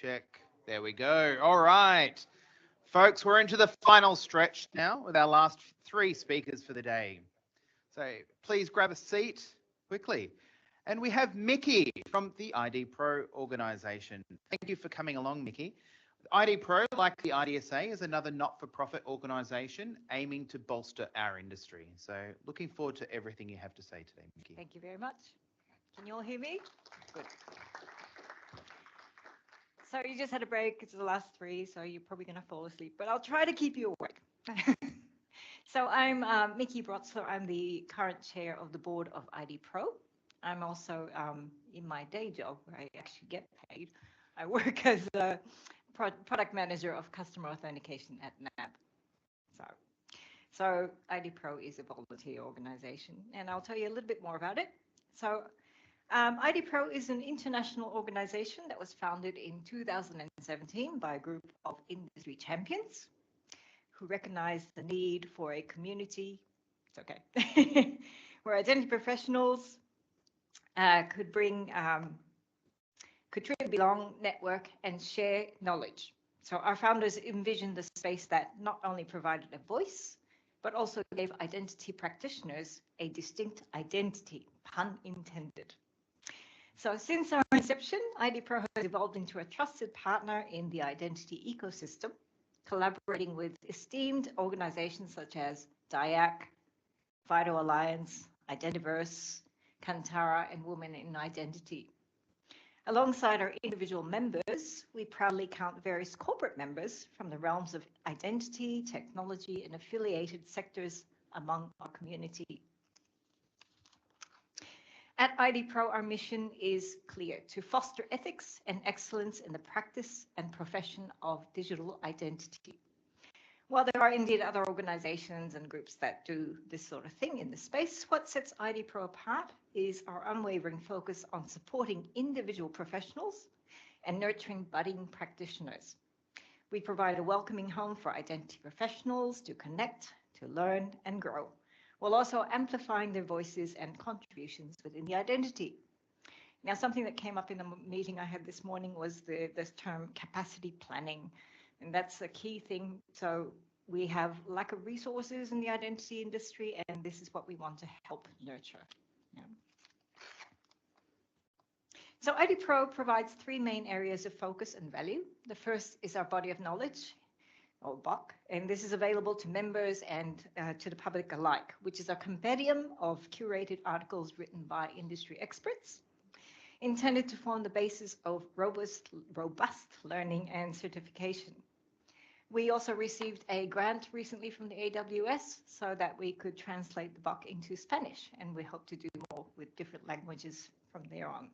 check. There we go. All right. Folks, we're into the final stretch now with our last 3 speakers for the day. So please grab a seat quickly. And we have Miki from the IDPro organisation. Thank you for coming along, Miki. IDPro, like the IDSA, is another not-for-profit organisation aiming to bolster our industry. So looking forward to everything you have to say today, Miki. Thank you very much. Can you all hear me? Good. So you just had a break. It's the last 3, so you're probably going to fall asleep, but I'll try to keep you awake. So I'm Miki Brotzler. I'm the current chair of the board of IDPro. I'm also in my day job where I actually get paid. I work as a product manager of customer authentication at NAB. So IDPro is a volunteer organization, and I'll tell you a little bit more about it. So IDPro is an international organization that was founded in 2017 by a group of industry champions who recognized the need for a community, it's okay, where identity professionals could truly belong, network, and share knowledge. So our founders envisioned a space that not only provided a voice, but also gave identity practitioners a distinct identity, pun intended. So since our inception, IDPro has evolved into a trusted partner in the identity ecosystem, collaborating with esteemed organizations such as DIAC, Vital Alliance, Identiverse, Kantara, and Women in Identity. Alongside our individual members, we proudly count various corporate members from the realms of identity, technology, and affiliated sectors among our community. At IDPro, our mission is clear: to foster ethics and excellence in the practice and profession of digital identity. While there are indeed other organizations and groups that do this sort of thing in the space, what sets IDPro apart is our unwavering focus on supporting individual professionals and nurturing budding practitioners. We provide a welcoming home for identity professionals to connect, to learn, and grow, while also amplifying their voices and contributions within the identity. Now, something that came up in the meeting I had this morning was this term capacity planning, and that's a key thing. So we have lack of resources in the identity industry, and this is what we want to help nurture. Yeah. So IDPro provides 3 main areas of focus and value. The first is our body of knowledge, or BOK, and this is available to members and to the public alike, which is a compendium of curated articles written by industry experts, intended to form the basis of robust learning and certification. We also received a grant recently from the AWS so that we could translate the BOK into Spanish, and we hope to do more with different languages from there on.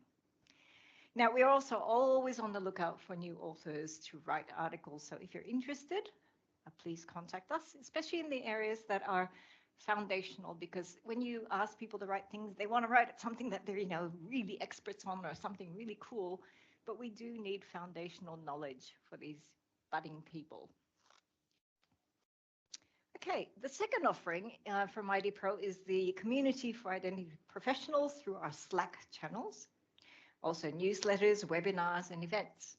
Now, we are also always on the lookout for new authors to write articles. So if you're interested, please contact us, especially in the areas that are foundational, because when you ask people to write things, they want to write something that they're, really experts on or something really cool. But we do need foundational knowledge for these budding people. Okay, the second offering from IDPro is the community for identity professionals through our Slack channels. Also newsletters, webinars, and events.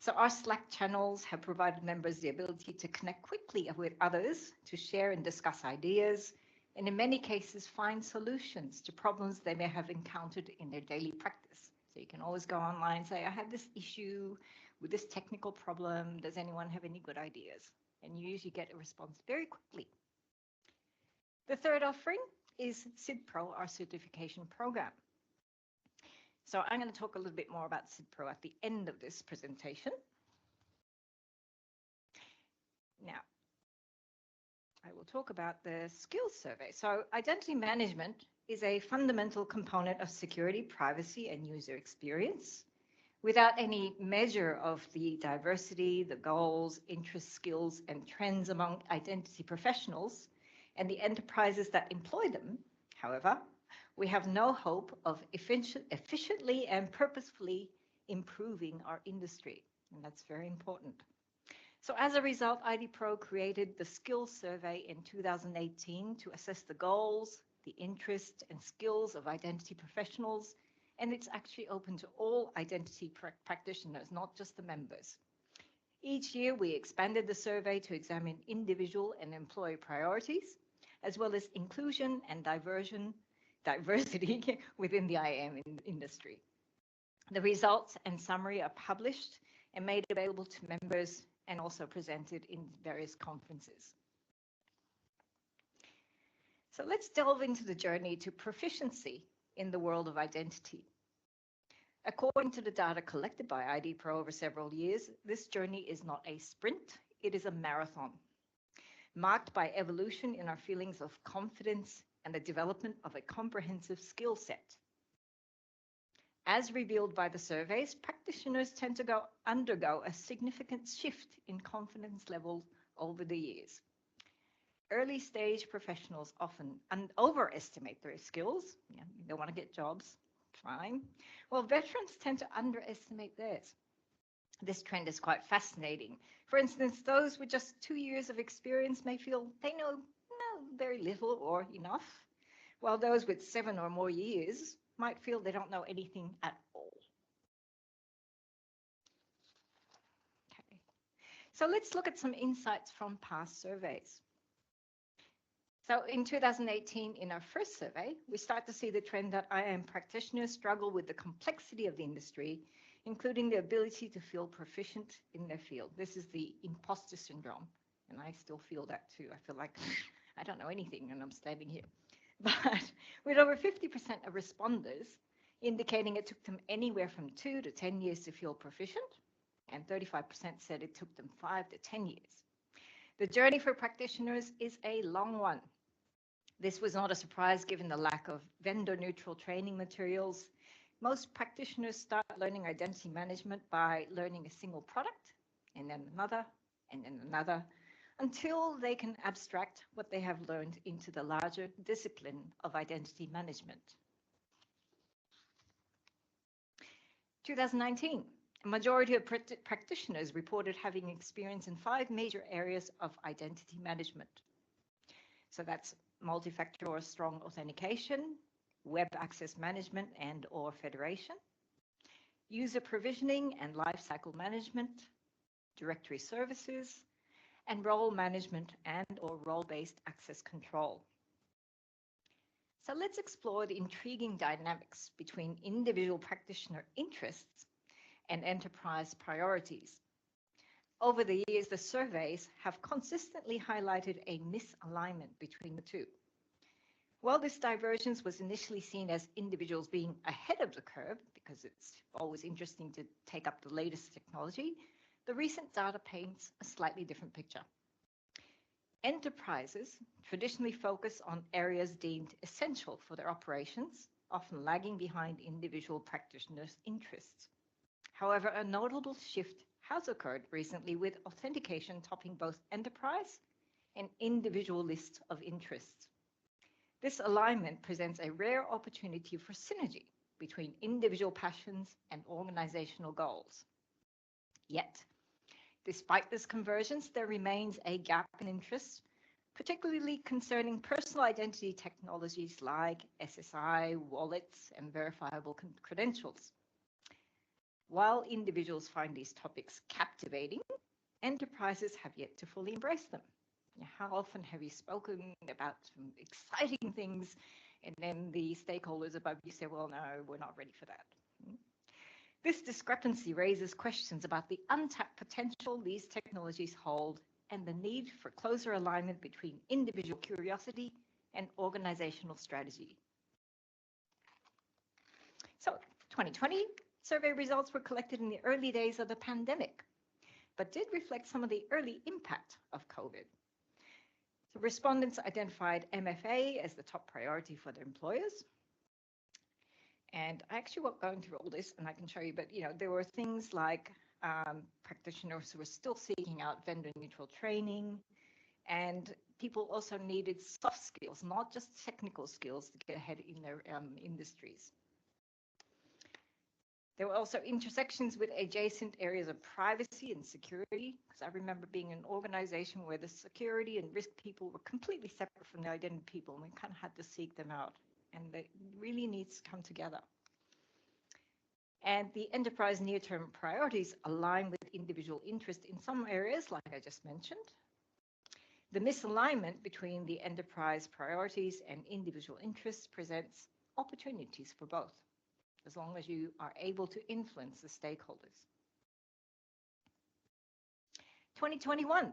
So our Slack channels have provided members the ability to connect quickly with others, to share and discuss ideas, and in many cases find solutions to problems they may have encountered in their daily practice. So you can always go online and say, I have this issue with this technical problem. Does anyone have any good ideas? And you usually get a response very quickly. The third offering is CIDPRO, our certification program. So I'm going to talk a little bit more about CIDPRO at the end of this presentation. Now, I will talk about the skills survey. So identity management is a fundamental component of security, privacy, and user experience. Without any measure of the diversity, the goals, interests, skills, and trends among identity professionals and the enterprises that employ them, however, we have no hope of efficiently and purposefully improving our industry, and that's very important. So as a result, IDPro created the skills survey in 2018 to assess the goals, the interests, and skills of identity professionals and it's actually open to all identity practitioners, not just the members. Each year, we expanded the survey to examine individual and employee priorities, as well as inclusion and diversity within the IAM industry. The results and summary are published and made available to members and also presented in various conferences. So let's delve into the journey to proficiency in the world of identity. According to the data collected by IDPro over several years, this journey is not a sprint, it is a marathon, marked by evolution in our feelings of confidence and the development of a comprehensive skill set. As revealed by the surveys, practitioners tend to undergo a significant shift in confidence level over the years. Early stage professionals often overestimate their skills. Yeah, they want to get jobs, fine. Well, veterans tend to underestimate theirs. This trend is quite fascinating. For instance, those with just 2 years of experience may feel they know very little or enough, while those with 7 or more years might feel they don't know anything at all. Okay. So let's look at some insights from past surveys. So in 2018, in our first survey, we start to see the trend that IAM practitioners struggle with the complexity of the industry, including the ability to feel proficient in their field. This is the imposter syndrome, and I still feel that too. I feel like I don't know anything and I'm standing here. But with over 50% of responders indicating it took them anywhere from 2 to 10 years to feel proficient, and 35% said it took them 5 to 10 years. The journey for practitioners is a long one. This was not a surprise given the lack of vendor-neutral training materials. Most practitioners start learning identity management by learning a single product, and then another, until they can abstract what they have learned into the larger discipline of identity management. 2019, a majority of practitioners reported having experience in 5 major areas of identity management. So that's multi-factor or strong authentication, web access management and/or federation, user provisioning and lifecycle management, directory services, and role management and/or role-based access control. So let's explore the intriguing dynamics between individual practitioner interests and enterprise priorities. Over the years, the surveys have consistently highlighted a misalignment between the two. While this divergence was initially seen as individuals being ahead of the curve, because it's always interesting to take up the latest technology, the recent data paints a slightly different picture. Enterprises traditionally focus on areas deemed essential for their operations, often lagging behind individual practitioners' interests. However, a notable shift has occurred recently with authentication topping both enterprise and individual lists of interests. This alignment presents a rare opportunity for synergy between individual passions and organizational goals. Yet, despite this convergence, there remains a gap in interest, particularly concerning personal identity technologies like SSI, wallets, and verifiable credentials. While individuals find these topics captivating, enterprises have yet to fully embrace them. How often have you spoken about some exciting things and then the stakeholders above you say, well, no, we're not ready for that? This discrepancy raises questions about the untapped potential these technologies hold and the need for closer alignment between individual curiosity and organizational strategy. So 2020 survey results were collected in the early days of the pandemic, but did reflect some of the early impact of COVID. So respondents identified MFA as the top priority for their employers. And I actually won't go into all this, and I can show you, but there were things like practitioners who were still seeking out vendor-neutral training, and people also needed soft skills, not just technical skills, to get ahead in their industries. There were also intersections with adjacent areas of privacy and security, because I remember being in an organization where the security and risk people were completely separate from the identity people, and we kind of had to seek them out, and they really needs to come together. And the enterprise near-term priorities align with individual interest in some areas, like I just mentioned. The misalignment between the enterprise priorities and individual interests presents opportunities for both, as long as you are able to influence the stakeholders. 2021.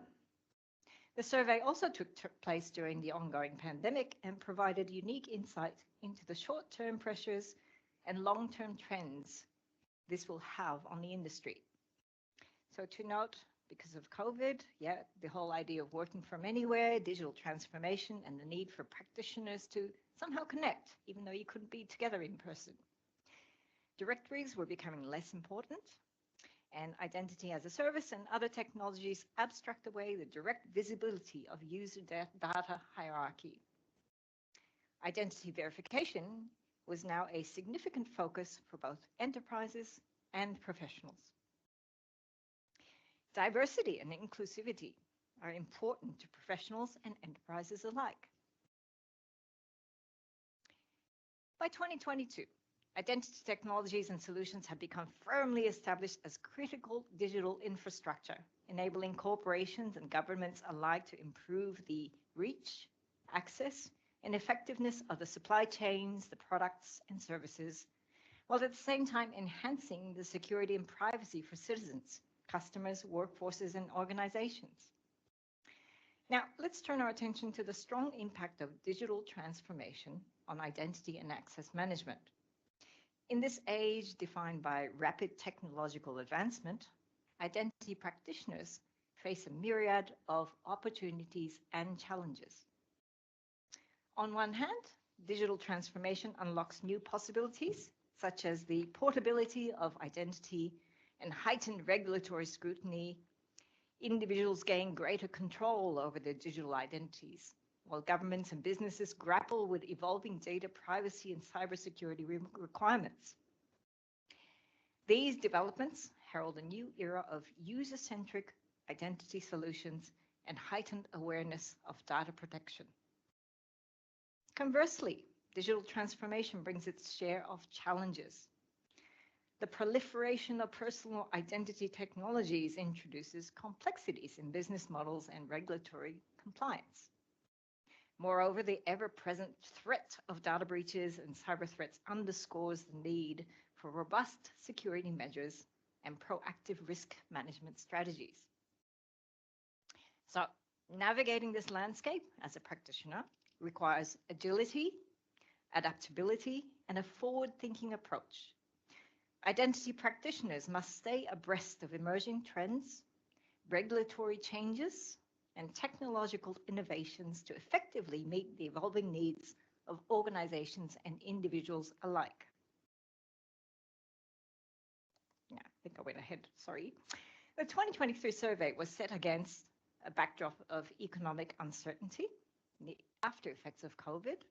The survey also took place during the ongoing pandemic and provided unique insight into the short-term pressures and long-term trends this will have on the industry. So to note, because of COVID, the whole idea of working from anywhere, digital transformation, and the need for practitioners to somehow connect, even though you couldn't be together in person. Directories were becoming less important, and identity as a service and other technologies abstract away the direct visibility of user data hierarchy. Identity verification was now a significant focus for both enterprises and professionals. Diversity and inclusivity are important to professionals and enterprises alike. By 2022, identity technologies and solutions have become firmly established as critical digital infrastructure, enabling corporations and governments alike to improve the reach, access, and effectiveness of the supply chains, the products and services, while at the same time enhancing the security and privacy for citizens, customers, workforces, and organizations. Now, let's turn our attention to the strong impact of digital transformation on identity and access management. In this age defined by rapid technological advancement, identity practitioners face a myriad of opportunities and challenges. On one hand, digital transformation unlocks new possibilities, such as the portability of identity and heightened regulatory scrutiny. Individuals gain greater control over their digital identities, while governments and businesses grapple with evolving data privacy and cybersecurity requirements. These developments herald a new era of user-centric identity solutions and heightened awareness of data protection. Conversely, digital transformation brings its share of challenges. The proliferation of personal identity technologies introduces complexities in business models and regulatory compliance. Moreover, the ever-present threat of data breaches and cyber threats underscores the need for robust security measures and proactive risk management strategies. So, navigating this landscape as a practitioner requires agility, adaptability, and a forward-thinking approach. Identity practitioners must stay abreast of emerging trends, regulatory changes, and technological innovations to effectively meet the evolving needs of organizations and individuals alike. Yeah, I think I went ahead, sorry. The 2023 survey was set against a backdrop of economic uncertainty, the after effects of COVID,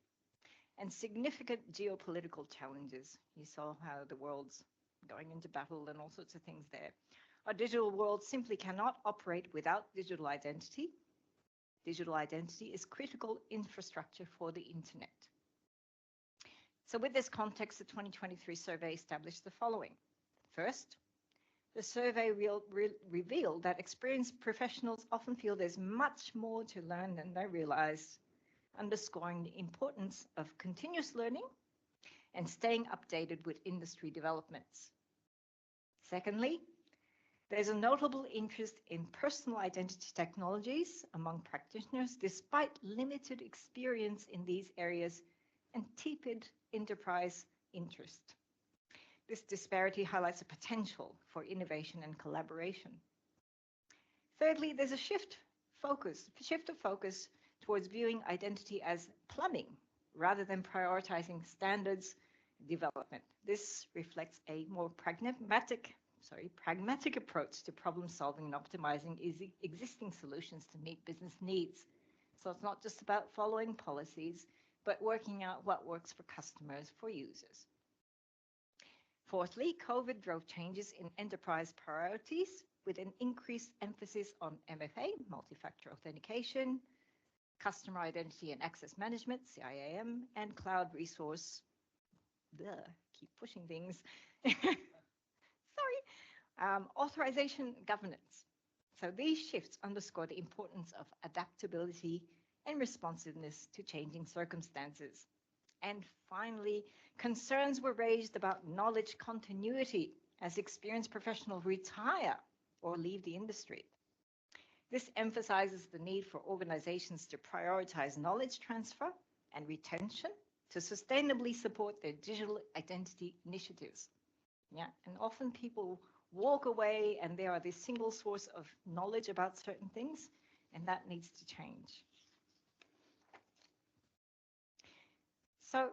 and significant geopolitical challenges. You saw how the world's going into battle and all sorts of things there. Our digital world simply cannot operate without digital identity. Digital identity is critical infrastructure for the internet. So with this context, the 2023 survey established the following. First, the survey revealed that experienced professionals often feel there's much more to learn than they realize, underscoring the importance of continuous learning and staying updated with industry developments. Secondly, there's a notable interest in personal identity technologies among practitioners, despite limited experience in these areas and tepid enterprise interest. This disparity highlights a potential for innovation and collaboration. Thirdly, there's a shift of focus towards viewing identity as plumbing rather than prioritizing standards development. This reflects a more pragmatic approach to problem solving and optimizing existing solutions to meet business needs. So it's not just about following policies, but working out what works for customers, for users. Fourthly, COVID drove changes in enterprise priorities with an increased emphasis on MFA, multi-factor authentication, customer identity and access management, CIAM, and cloud resource, keep pushing things, Authorization governance. So these shifts underscore the importance of adaptability and responsiveness to changing circumstances. And finally, concerns were raised about knowledge continuity as experienced professionals retire or leave the industry. This emphasizes the need for organizations to prioritize knowledge transfer and retention to sustainably support their digital identity initiatives. Yeah, and often people walk away and there are this single source of knowledge about certain things, and that needs to change. So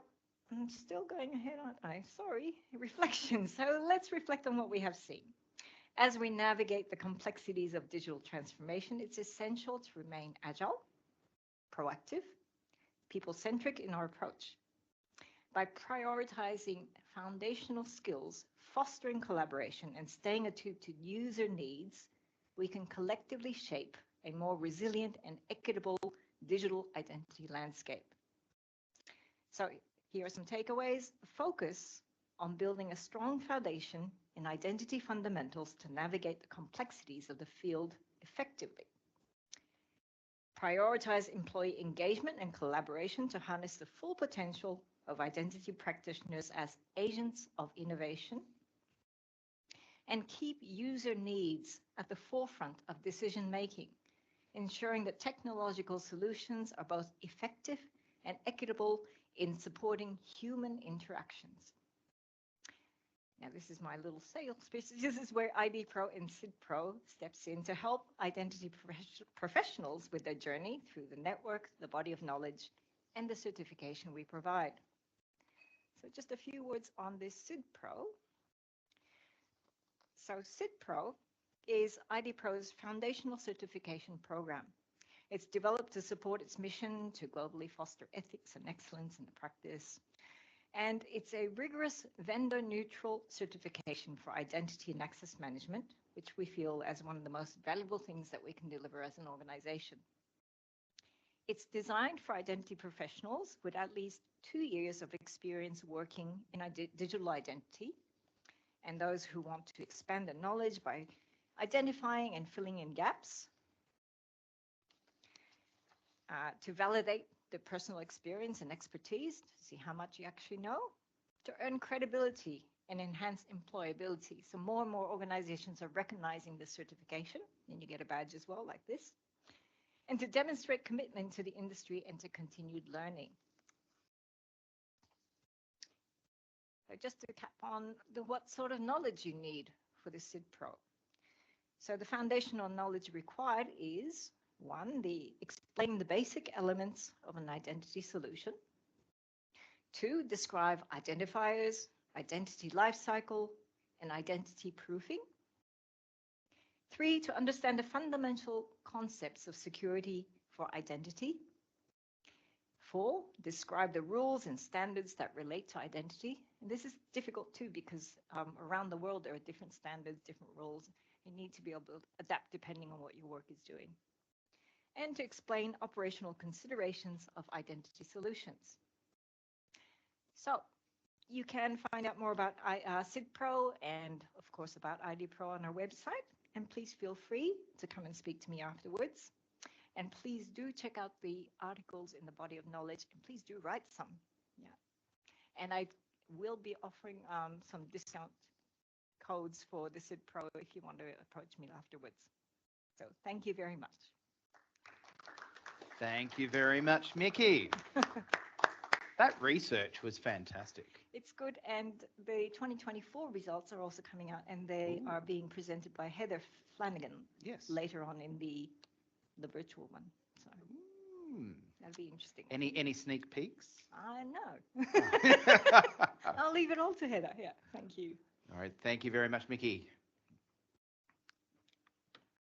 I'm still going ahead, aren't I? Sorry, reflection. So let's reflect on what we have seen. As we navigate the complexities of digital transformation, it's essential to remain agile, proactive, people-centric in our approach. By prioritizing foundational skills, fostering collaboration, and staying attuned to user needs, we can collectively shape a more resilient and equitable digital identity landscape. So here are some takeaways. Focus on building a strong foundation in identity fundamentals to navigate the complexities of the field effectively. Prioritize employee engagement and collaboration to harness the full potential of identity practitioners as agents of innovation. And keep user needs at the forefront of decision making, ensuring that technological solutions are both effective and equitable in supporting human interactions. Now, this is my little sales pitch. This is where IDPro and CIDPRO steps in to help identity professionals with their journey through the network, the body of knowledge, and the certification we provide. So just a few words on this CIDPRO. So CIDPRO is IDPro's foundational certification program. It's developed to support its mission to globally foster ethics and excellence in the practice. And it's a rigorous vendor-neutral certification for identity and access management, which we feel as one of the most valuable things that we can deliver as an organization. It's designed for identity professionals with at least 2 years of experience working in digital identity, and those who want to expand their knowledge by identifying and filling in gaps, to validate the personal experience and expertise to see how much you actually know, to earn credibility and enhance employability. So more and more organizations are recognizing this certification, and you get a badge as well like this, and to demonstrate commitment to the industry and to continued learning. So just to cap on what sort of knowledge you need for the CIDPRO. So the foundational knowledge required is 1, explain the basic elements of an identity solution. 2, describe identifiers, identity lifecycle, and identity proofing. 3, to understand the fundamental concepts of security for identity. 4, describe the rules and standards that relate to identity. And this is difficult too because around the world there are different standards, different rules. You need to be able to adapt depending on what your work is doing. And to explain operational considerations of identity solutions. So you can find out more about CIDPRO and, of course, about IDPro on our website. And please feel free to come and speak to me afterwards. And please do check out the articles in the body of knowledge, and please do write some. Yeah. And I will be offering some discount codes for the CIDPRO if you want to approach me afterwards. So thank you very much. Thank you very much, Miki. That research was fantastic. It's good, and the 2024 results are also coming out, and they are being presented by Heather Flanagan later on in the virtual one. So that'll be interesting. Any sneak peeks? No. I'll leave it all to Heather. Yeah, thank you. All right, thank you very much, Miki.